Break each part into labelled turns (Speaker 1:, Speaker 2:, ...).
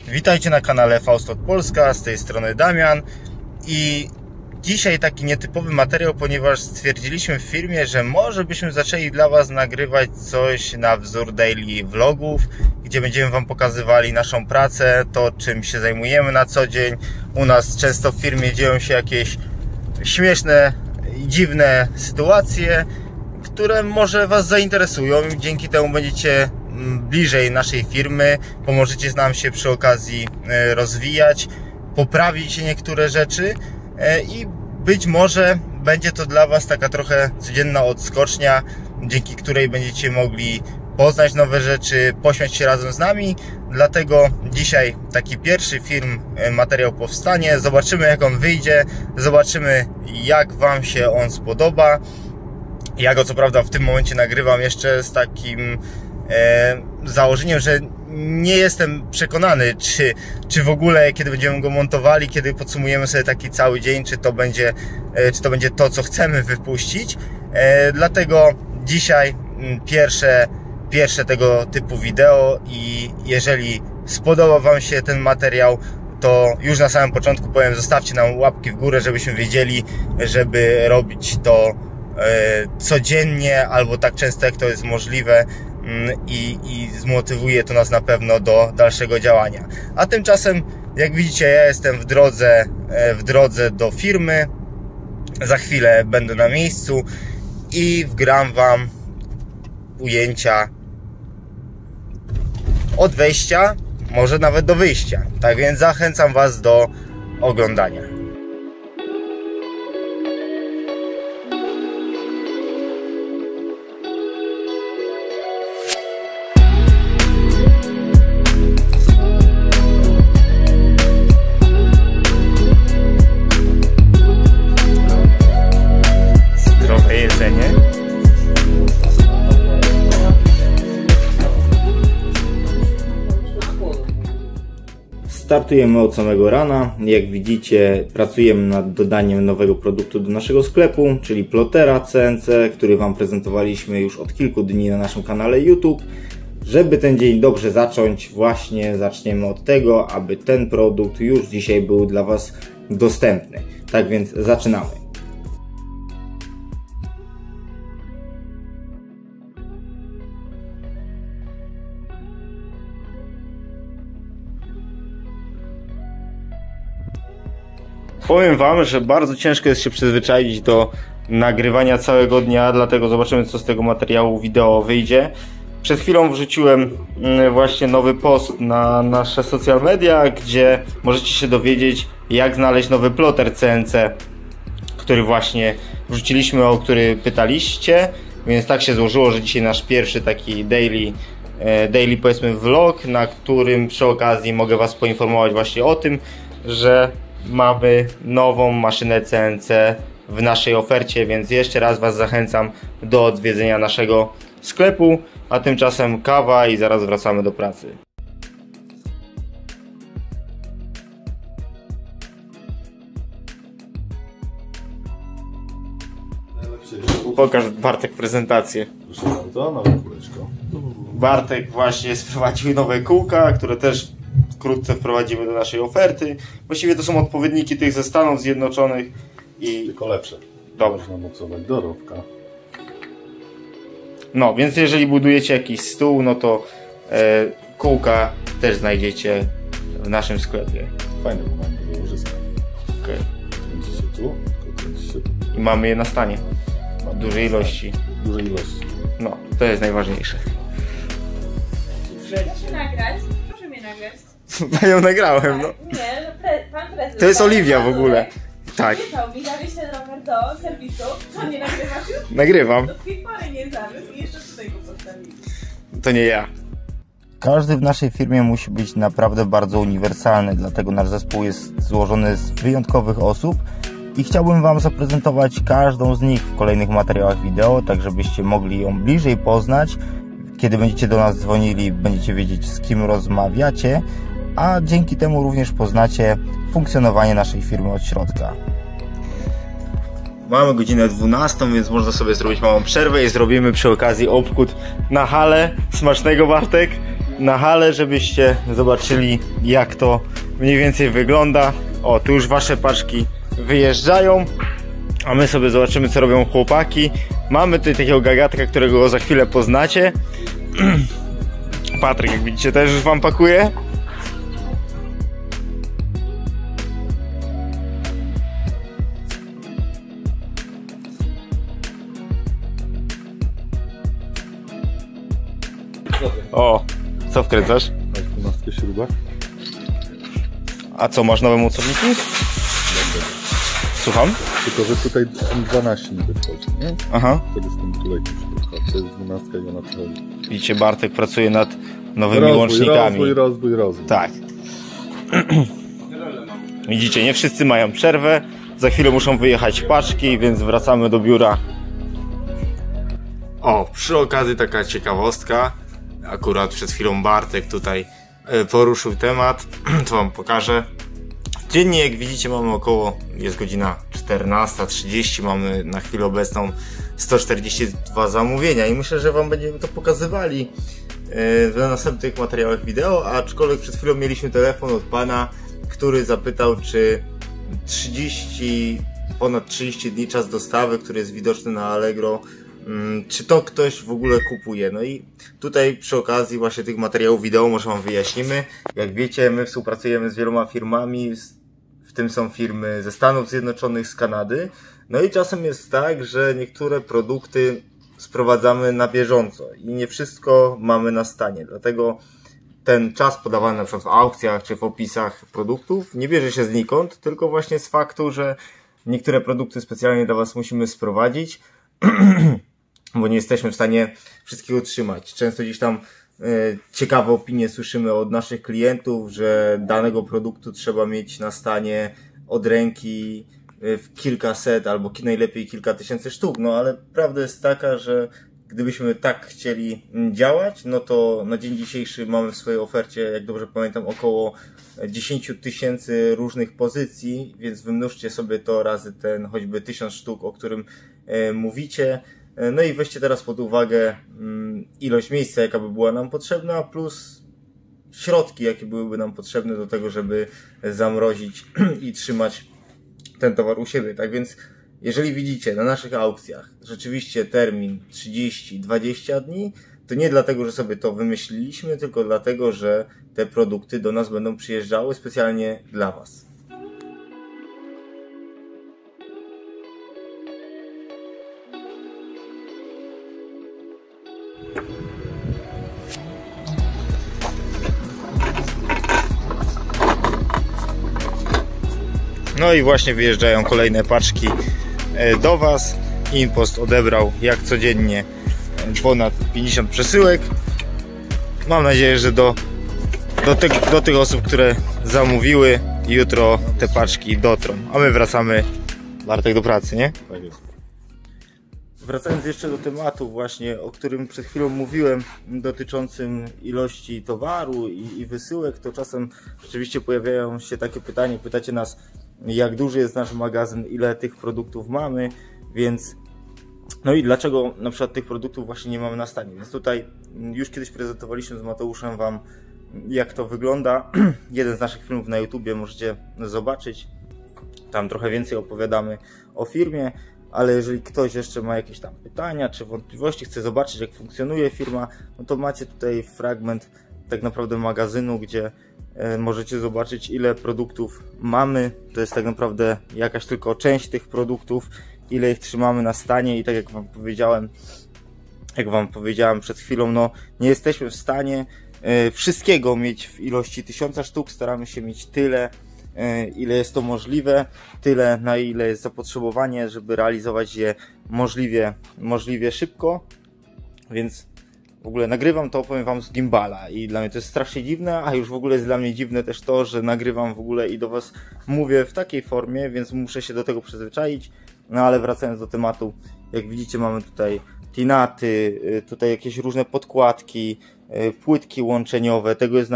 Speaker 1: Witajcie na kanale Faustot Polska, z tej strony Damian i dzisiaj taki nietypowy materiał, ponieważ stwierdziliśmy w firmie, że może byśmy zaczęli dla Was nagrywać coś na wzór daily vlogów, gdzie będziemy Wam pokazywali naszą pracę, to czym się zajmujemy na co dzień. U nas często w firmie dzieją się jakieś śmieszne i dziwne sytuacje, które może Was zainteresują i dzięki temu będziecie bliżej naszej firmy, pomożecie nam się przy okazji rozwijać, poprawić niektóre rzeczy i być może będzie to dla Was taka trochę codzienna odskocznia, dzięki której będziecie mogli poznać nowe rzeczy, pośmiać się razem z nami. Dlatego dzisiaj taki pierwszy materiał powstanie. Zobaczymy, jak on wyjdzie, zobaczymy, jak Wam się on spodoba. Ja go co prawda w tym momencie nagrywam jeszcze z takim założeniem, że nie jestem przekonany, czy w ogóle kiedy będziemy go montowali, kiedy podsumujemy sobie taki cały dzień, czy to będzie to, co chcemy wypuścić. Dlatego dzisiaj pierwsze tego typu wideo i jeżeli spodoba Wam się ten materiał, to już na samym początku powiem, zostawcie nam łapki w górę, żebyśmy wiedzieli, żeby robić to codziennie albo tak często, jak to jest możliwe, i zmotywuje to nas na pewno do dalszego działania. A tymczasem, jak widzicie, ja jestem w drodze do firmy. Za chwilę będę na miejscu i wgram Wam ujęcia od wejścia, może nawet do wyjścia. Tak więc zachęcam Was do oglądania. Startujemy od samego rana. Jak widzicie, pracujemy nad dodaniem nowego produktu do naszego sklepu, czyli plotera CNC, który Wam prezentowaliśmy już od kilku dni na naszym kanale YouTube. Żeby ten dzień dobrze zacząć, właśnie zaczniemy od tego, aby ten produkt już dzisiaj był dla Was dostępny. Tak więc zaczynamy. Powiem Wam, że bardzo ciężko jest się przyzwyczaić do nagrywania całego dnia, dlatego zobaczymy, co z tego materiału wideo wyjdzie. Przed chwilą wrzuciłem właśnie nowy post na nasze social media, gdzie możecie się dowiedzieć, jak znaleźć nowy ploter CNC, który właśnie wrzuciliśmy, o który pytaliście. Więc tak się złożyło, że dzisiaj nasz pierwszy taki daily powiedzmy vlog, na którym przy okazji mogę Was poinformować właśnie o tym, że mamy nową maszynę CNC w naszej ofercie, więc jeszcze raz Was zachęcam do odwiedzenia naszego sklepu, a tymczasem kawa i zaraz wracamy do pracy. Pokaż, Bartek, prezentację.
Speaker 2: Proszę bardzo, nowe kółeczko.
Speaker 1: Bartek właśnie sprowadził nowe kółka, które też wkrótce wprowadzimy do naszej oferty. Właściwie to są odpowiedniki tych ze Stanów Zjednoczonych i
Speaker 2: tylko lepsze.
Speaker 1: Dobra.
Speaker 2: Można mocować do rowka.
Speaker 1: No, więc jeżeli budujecie jakiś stół, no to kółka też znajdziecie w naszym sklepie.
Speaker 2: Fajne, bo mamy do łożyska.
Speaker 1: Okay.
Speaker 2: Kręci się tu, kręci się tu.
Speaker 1: I mamy je na stanie. W dużej ilości.
Speaker 2: Dużej ilości.
Speaker 1: No, to jest najważniejsze.
Speaker 3: Proszę nagrać. Proszę mnie nagrać.
Speaker 1: Panią nagrałem, no.
Speaker 3: Nie, pan prezydent.
Speaker 1: To jest Oliwia w ogóle. Tak.
Speaker 3: Obiecał mi zawieźć ten rower do serwisu. Co, nie nagrywasz już?
Speaker 1: Nagrywam.
Speaker 3: Do tej pory nie zawiózł i jeszcze tutaj go postawili.
Speaker 1: To nie ja. Każdy w naszej firmie musi być naprawdę bardzo uniwersalny, dlatego nasz zespół jest złożony z wyjątkowych osób i chciałbym Wam zaprezentować każdą z nich w kolejnych materiałach wideo, tak żebyście mogli ją bliżej poznać. Kiedy będziecie do nas dzwonili, będziecie wiedzieć, z kim rozmawiacie, a dzięki temu również poznacie funkcjonowanie naszej firmy od środka. Mamy godzinę 12, więc można sobie zrobić małą przerwę i zrobimy przy okazji obchód na halę. Smacznego, Bartek? na halę, żebyście zobaczyli, jak to mniej więcej wygląda. O, tu już wasze paczki wyjeżdżają, a my sobie zobaczymy, co robią chłopaki. Mamy tutaj takiego gagatka, którego za chwilę poznacie. Patryk, jak widzicie, też już wam pakuje. O, co wkręcasz?
Speaker 2: 12 śrubach.
Speaker 1: A co, masz nowe mocowniki? Słucham?
Speaker 2: Tylko, że tutaj M12 nie wychodzi, nie?
Speaker 1: Aha.
Speaker 2: Wtedy z tym tulejkiem śrubka. To jest 12 i ona przechodzi.
Speaker 1: Widzicie, Bartek pracuje nad nowymi łącznikami.
Speaker 2: Rozwój.
Speaker 1: Tak. Widzicie, nie wszyscy mają przerwę. Za chwilę muszą wyjechać paczki, więc wracamy do biura. O, przy okazji taka ciekawostka. Akurat przed chwilą Bartek tutaj poruszył temat. To wam pokażę. Dziennie, jak widzicie, mamy około, jest godzina 14:30, mamy na chwilę obecną 142 zamówienia i myślę, że wam będziemy to pokazywali w następnych materiałach wideo, aczkolwiek przed chwilą mieliśmy telefon od pana, który zapytał, czy ponad 30 dni czas dostawy, który jest widoczny na Allegro, czy to ktoś w ogóle kupuje. No i tutaj przy okazji właśnie tych materiałów wideo może wam wyjaśnimy. Jak wiecie, my współpracujemy z wieloma firmami, w tym są firmy ze Stanów Zjednoczonych, z Kanady. No i czasem jest tak, że niektóre produkty sprowadzamy na bieżąco i nie wszystko mamy na stanie. Dlatego ten czas podawany na przykład w aukcjach czy w opisach produktów nie bierze się znikąd, tylko właśnie z faktu, że niektóre produkty specjalnie dla was musimy sprowadzić, bo nie jesteśmy w stanie wszystkiego utrzymać. Często gdzieś tam ciekawe opinie słyszymy od naszych klientów, że danego produktu trzeba mieć na stanie od ręki w kilkaset albo najlepiej kilka tysięcy sztuk. No ale prawda jest taka, że gdybyśmy tak chcieli działać, no to na dzień dzisiejszy mamy w swojej ofercie, jak dobrze pamiętam, około 10 000 różnych pozycji, więc wymnóżcie sobie to razy ten choćby 1000 sztuk, o którym mówicie. No i weźcie teraz pod uwagę ilość miejsca, jaka by była nam potrzebna, plus środki, jakie byłyby nam potrzebne do tego, żeby zamrozić i trzymać ten towar u siebie. Tak więc jeżeli widzicie na naszych aukcjach rzeczywiście termin 30-20 dni, to nie dlatego, że sobie to wymyśliliśmy, tylko dlatego, że te produkty do nas będą przyjeżdżały specjalnie dla was. No i właśnie wyjeżdżają kolejne paczki do was. InPost odebrał jak codziennie ponad 50 przesyłek. Mam nadzieję, że do tych osób, które zamówiły, jutro te paczki dotrą. A my wracamy, Bartek, do pracy, nie?
Speaker 2: Tak jest.
Speaker 1: Wracając jeszcze do tematu właśnie, o którym przed chwilą mówiłem, dotyczącym ilości towaru i wysyłek, to czasem rzeczywiście pojawiają się takie pytania, pytacie nas, jak duży jest nasz magazyn, ile tych produktów mamy, więc no i dlaczego na przykład tych produktów właśnie nie mamy na stanie. Więc tutaj już kiedyś prezentowaliśmy z Mateuszem wam, jak to wygląda. Jeden z naszych filmów na YouTubie możecie zobaczyć, tam trochę więcej opowiadamy o firmie, ale jeżeli ktoś jeszcze ma jakieś tam pytania czy wątpliwości, chce zobaczyć, jak funkcjonuje firma, no to macie tutaj fragment tak naprawdę magazynu, gdzie możecie zobaczyć, ile produktów mamy. To jest tak naprawdę jakaś tylko część tych produktów, ile ich trzymamy na stanie i tak jak wam powiedziałem przed chwilą, no nie jesteśmy w stanie wszystkiego mieć w ilości 1000 sztuk. Staramy się mieć tyle, ile jest to możliwe, tyle na ile jest zapotrzebowanie, żeby realizować je możliwie szybko. Więc w ogóle nagrywam to, powiem wam, z gimbala i dla mnie to jest strasznie dziwne, a już w ogóle jest dla mnie dziwne też to, że nagrywam w ogóle i do was mówię w takiej formie, więc muszę się do tego przyzwyczaić. No ale wracając do tematu, jak widzicie, mamy tutaj tinaty, tutaj jakieś różne podkładki, płytki łączeniowe, tego jest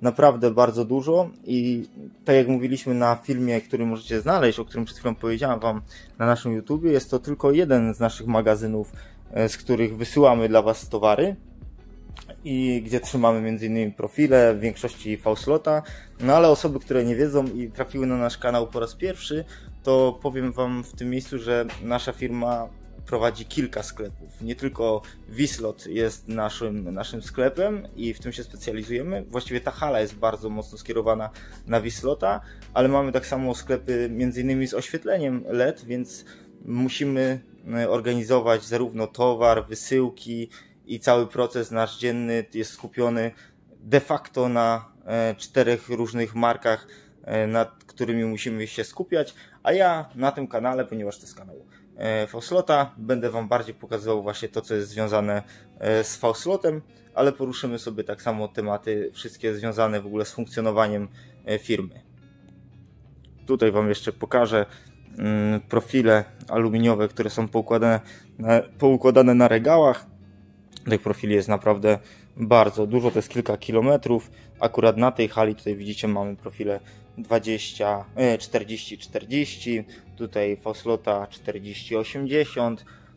Speaker 1: naprawdę bardzo dużo i tak jak mówiliśmy na filmie, który możecie znaleźć, o którym przed chwilą powiedziałem wam na naszym YouTubie, jest to tylko jeden z naszych magazynów, z których wysyłamy dla was towary. i gdzie trzymamy m.in. profile, w większości V-Slota. No ale osoby, które nie wiedzą i trafiły na nasz kanał po raz pierwszy, to powiem Wam w tym miejscu, że nasza firma prowadzi kilka sklepów. Nie tylko V-Slot jest naszym sklepem i w tym się specjalizujemy. Właściwie ta hala jest bardzo mocno skierowana na V-Slota, ale mamy tak samo sklepy m.in. z oświetleniem LED, więc musimy organizować zarówno towar, wysyłki i cały proces nasz dzienny jest skupiony de facto na 4 różnych markach, nad którymi musimy się skupiać, a ja na tym kanale, ponieważ to jest kanał V-Slota, będę Wam bardziej pokazywał właśnie to, co jest związane z V-Slotem, ale poruszymy sobie tak samo tematy wszystkie związane w ogóle z funkcjonowaniem firmy. Tutaj Wam jeszcze pokażę profile aluminiowe, które są poukładane na regałach. Tych profili jest naprawdę bardzo dużo, to jest kilka kilometrów. Akurat na tej hali tutaj widzicie, mamy profile 40-40, tutaj V-Slota 40-80,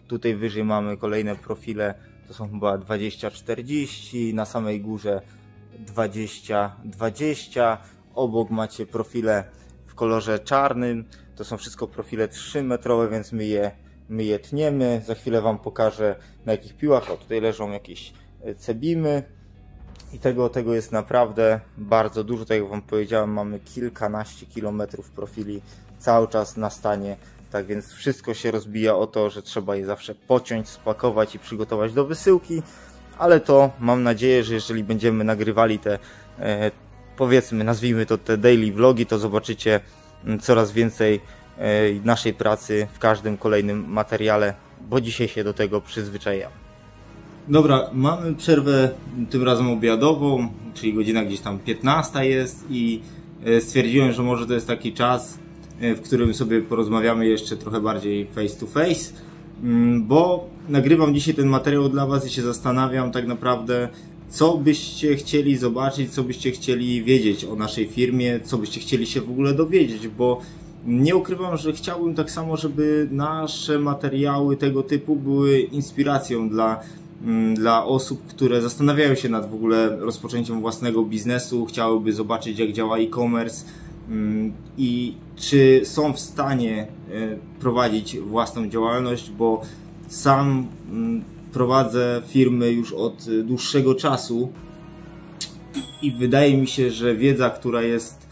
Speaker 1: tutaj wyżej mamy kolejne profile, to są chyba 20-40, na samej górze 20-20, obok macie profile w kolorze czarnym, to są wszystko profile 3-metrowe, więc my je tniemy. Za chwilę Wam pokażę, na jakich piłach. O, tutaj leżą jakieś cebimy i tego jest naprawdę bardzo dużo. Tak jak Wam powiedziałem, mamy kilkanaście kilometrów profili cały czas na stanie, tak więc wszystko się rozbija o to, że trzeba je zawsze pociąć, spakować i przygotować do wysyłki, ale to mam nadzieję, że jeżeli będziemy nagrywali te powiedzmy, nazwijmy to te daily vlogi, to zobaczycie coraz więcej naszej pracy w każdym kolejnym materiale, bo dzisiaj się do tego przyzwyczajam. Dobra, mamy przerwę tym razem obiadową, czyli godzina gdzieś tam 15 jest i stwierdziłem, że może to jest taki czas, w którym sobie porozmawiamy jeszcze trochę bardziej face to face, bo nagrywam dzisiaj ten materiał dla Was i się zastanawiam tak naprawdę, co byście chcieli zobaczyć, co byście chcieli wiedzieć o naszej firmie, co byście chcieli się w ogóle dowiedzieć, bo nie ukrywam, że chciałbym tak samo, żeby nasze materiały tego typu były inspiracją dla osób, które zastanawiają się nad w ogóle rozpoczęciem własnego biznesu, chciałyby zobaczyć, jak działa e-commerce i czy są w stanie prowadzić własną działalność, bo sam prowadzę firmę już od dłuższego czasu i wydaje mi się, że wiedza, która jest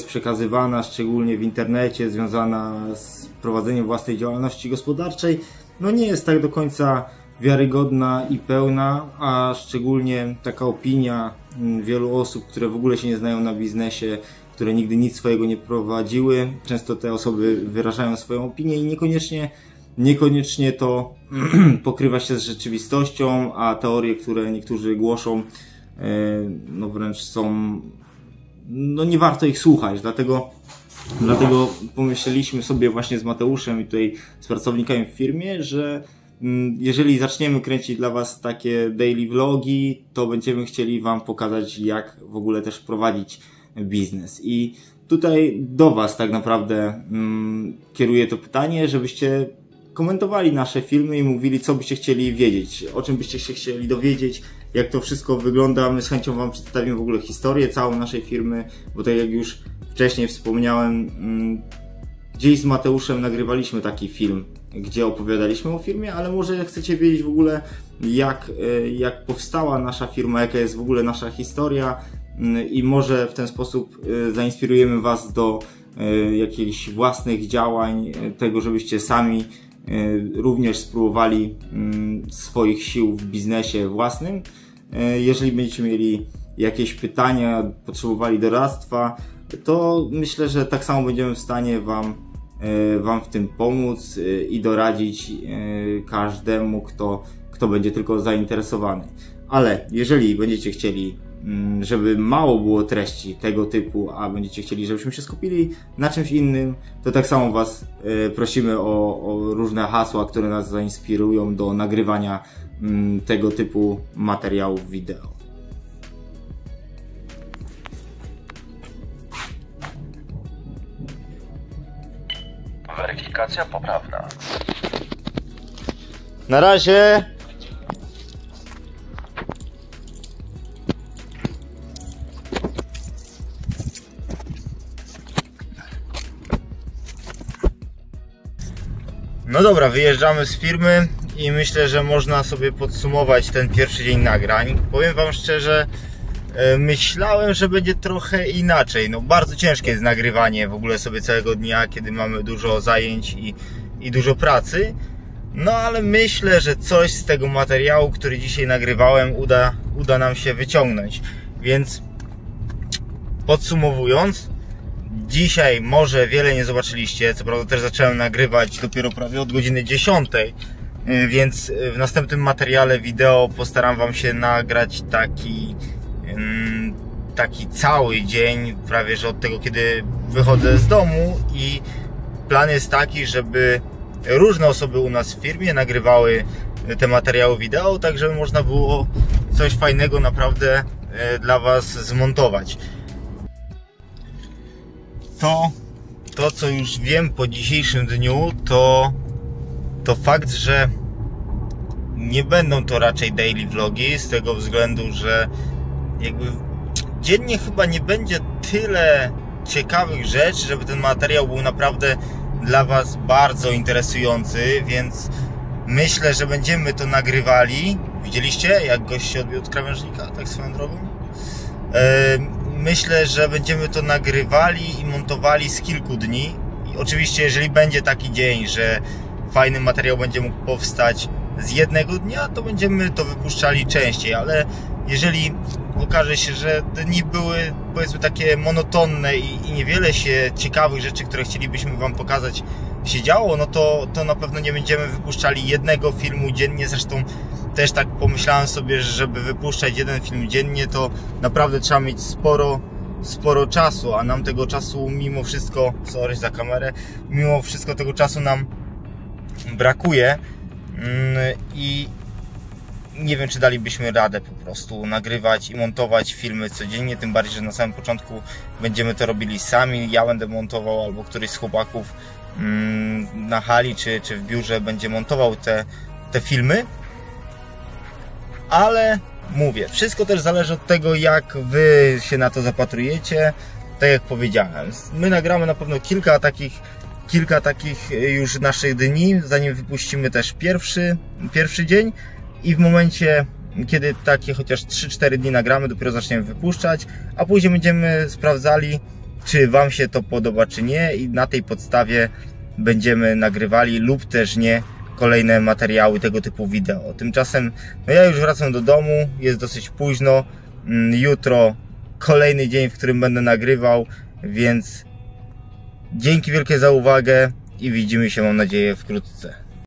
Speaker 1: przekazywana, szczególnie w internecie, związana z prowadzeniem własnej działalności gospodarczej, no nie jest tak do końca wiarygodna i pełna, a szczególnie taka opinia wielu osób, które w ogóle się nie znają na biznesie, które nigdy nic swojego nie prowadziły. Często te osoby wyrażają swoją opinię i niekoniecznie to pokrywa się z rzeczywistością, a teorie, które niektórzy głoszą, no wręcz są, no nie warto ich słuchać, dlatego pomyśleliśmy sobie właśnie z Mateuszem i tutaj z pracownikami w firmie, że jeżeli zaczniemy kręcić dla Was takie daily vlogi, to będziemy chcieli Wam pokazać, jak w ogóle też prowadzić biznes. I tutaj do Was tak naprawdę kieruję to pytanie, żebyście komentowali nasze filmy i mówili, co byście chcieli wiedzieć, o czym byście się chcieli dowiedzieć, jak to wszystko wygląda. My z chęcią Wam przedstawimy w ogóle historię całą naszej firmy, bo tak jak już wcześniej wspomniałem, gdzieś z Mateuszem nagrywaliśmy taki film, gdzie opowiadaliśmy o firmie, ale może chcecie wiedzieć w ogóle, jak powstała nasza firma, jaka jest w ogóle nasza historia i może w ten sposób zainspirujemy Was do jakichś własnych działań, tego, żebyście sami również spróbowali swoich sił w biznesie własnym. Jeżeli będziecie mieli jakieś pytania, potrzebowali doradztwa, to myślę, że tak samo będziemy w stanie Wam w tym pomóc i doradzić każdemu, kto będzie tylko zainteresowany. Ale jeżeli będziecie chcieli, żeby mało było treści tego typu, a będziecie chcieli, żebyśmy się skupili na czymś innym, to tak samo Was prosimy o różne hasła, które nas zainspirują do nagrywania tego typu materiałów wideo.
Speaker 4: Weryfikacja poprawna.
Speaker 1: Na razie. No dobra, wyjeżdżamy z firmy i myślę, że można sobie podsumować ten pierwszy dzień nagrań. Powiem wam szczerze, myślałem, że będzie trochę inaczej. No bardzo ciężkie jest nagrywanie w ogóle sobie całego dnia, kiedy mamy dużo zajęć i dużo pracy. No ale myślę, że coś z tego materiału, który dzisiaj nagrywałem, uda nam się wyciągnąć. Więc podsumowując, dzisiaj może wiele nie zobaczyliście, co prawda też zacząłem nagrywać dopiero prawie od godziny 10, więc w następnym materiale wideo postaram wam się nagrać taki cały dzień, prawie że od tego, kiedy wychodzę z domu, i plan jest taki, żeby różne osoby u nas w firmie nagrywały te materiały wideo, tak żeby można było coś fajnego naprawdę dla was zmontować. To co już wiem po dzisiejszym dniu, to fakt, że nie będą to raczej daily vlogi, z tego względu, że jakby dziennie chyba nie będzie tyle ciekawych rzeczy, żeby ten materiał był naprawdę dla was bardzo interesujący, więc myślę, że będziemy to nagrywali. Widzieliście, jak gość się odbił od krawężnika, tak swoją drogą? Myślę, że będziemy to nagrywali i montowali z kilku dni. I oczywiście, jeżeli będzie taki dzień, że fajny materiał będzie mógł powstać z jednego dnia, to będziemy to wypuszczali częściej, ale jeżeli okaże się, że te dni były, powiedzmy, takie monotonne i niewiele się ciekawych rzeczy, które chcielibyśmy wam pokazać, się działo, no to na pewno nie będziemy wypuszczali jednego filmu dziennie. Zresztą też tak pomyślałem sobie, że żeby wypuszczać jeden film dziennie, to naprawdę trzeba mieć sporo czasu, a nam tego czasu mimo wszystko, sorry za kamerę, mimo wszystko tego czasu nam brakuje i nie wiem, czy dalibyśmy radę po prostu nagrywać i montować filmy codziennie, tym bardziej, że na samym początku będziemy to robili sami. Ja będę montował, albo któryś z chłopaków na hali czy w biurze będzie montował te filmy. Ale mówię, wszystko też zależy od tego, jak wy się na to zapatrujecie. Tak jak powiedziałem, my nagramy na pewno kilka takich już naszych dni, zanim wypuścimy też pierwszy dzień, i w momencie, kiedy takie chociaż 3-4 dni nagramy, dopiero zaczniemy wypuszczać, a później będziemy sprawdzali, czy wam się to podoba, czy nie, i na tej podstawie będziemy nagrywali lub też nie kolejne materiały tego typu wideo. Tymczasem no ja już wracam do domu, jest dosyć późno, jutro kolejny dzień, w którym będę nagrywał, więc dzięki wielkie za uwagę i widzimy się, mam nadzieję, wkrótce.